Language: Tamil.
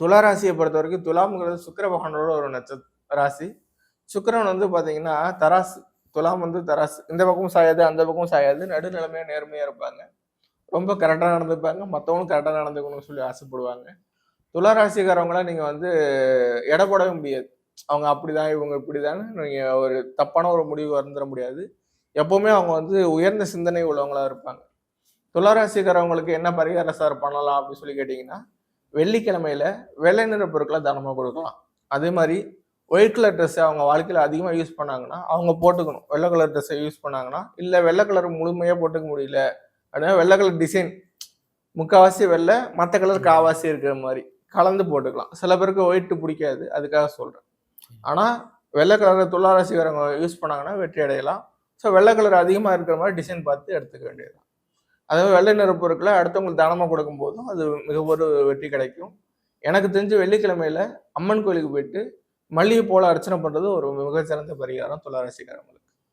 துலா ராசியை பொறுத்த வரைக்கும் துலாம்ங்கிறது சுக்கிர பகவானோட ஒரு ராசி. சுக்கிரன் வந்து பாத்தீங்கன்னா தராசு. துலாம் வந்து தராசு. இந்த பக்கமும் சாயாது, அந்த பக்கமும் சாயாது. நடுநிலைமையா நேர்மையா இருப்பாங்க. ரொம்ப கரெக்டா நடந்துப்பாங்க. மத்தவங்களும் கரெக்டா நடந்துக்கணும்னு சொல்லி ஆசைப்படுவாங்க. துலா ராசிக்காரவங்கள நீங்க வந்து எடை போடவே முடியாது. அவங்க அப்படிதான், இவங்க இப்படிதான்னு நீங்க ஒரு தப்பான ஒரு முடிவு வந்துர முடியாது. எப்பவுமே அவங்க வந்து உயர்ந்த சிந்தனை உள்ளவங்களா இருப்பாங்க. துலா ராசிக்காரவங்களுக்கு என்ன பரிகாரம் சார் பண்ணலாம் அப்படின்னு சொல்லி கேட்டீங்கன்னா, வெள்ளிக்கிழமையில வெள்ளை நிற பொருட்கள தானமா கொடுக்கலாம். அதே மாரி ஒயிட் கலர் ட்ரெஸ் அவங்க வாழ்க்கையில அதிகமா யூஸ் பண்ணாங்கன்னா, அவங்க போட்டுக்கணும். வெள்ளை கலர் ட்ரெஸ்ஸ யூஸ் பண்ணாங்கன்னா, இல்ல வெள்ளை கலர் முழுமையா போட்டுக்க முடியல அப்படின்னா, வெள்ளை கலர் டிசைன் முக்காவாசி வெள்ளை, மத்த கலர் காவாசி இருக்கிற மாரி கலந்து போட்டுக்கலாம். சில பேருக்கு ஒயிட் பிடிக்காது. அதுக்காக சொல்றேன். ஆனா, வெள்ளை கலர் துலா ராசிக்காரங்க யூஸ் பண்ணாங்கன்னா வெற்றி அடையலாம். ஸோ வெள்ளை கலர் அதிகமா இருக்கிற மாரி டிசைன் பார்த்து எடுத்துக்க வேண்டியது. அதாவது வெள்ளை நிற பொருட்கள அடுத்தவங்களுக்கு தானமா கொடுக்கும்போதும் அது மிக ஒரு வெற்றி கிடைக்கும். எனக்கு தெரிஞ்சு வெள்ளிக்கிழமையில அம்மன் கோயிலுக்கு போயிட்டு மல்லிகை பூல அர்ச்சனை பண்றது ஒரு மிகச்சிறந்த பரிகாரம் துலா ராசிக்காரங்களுக்கு.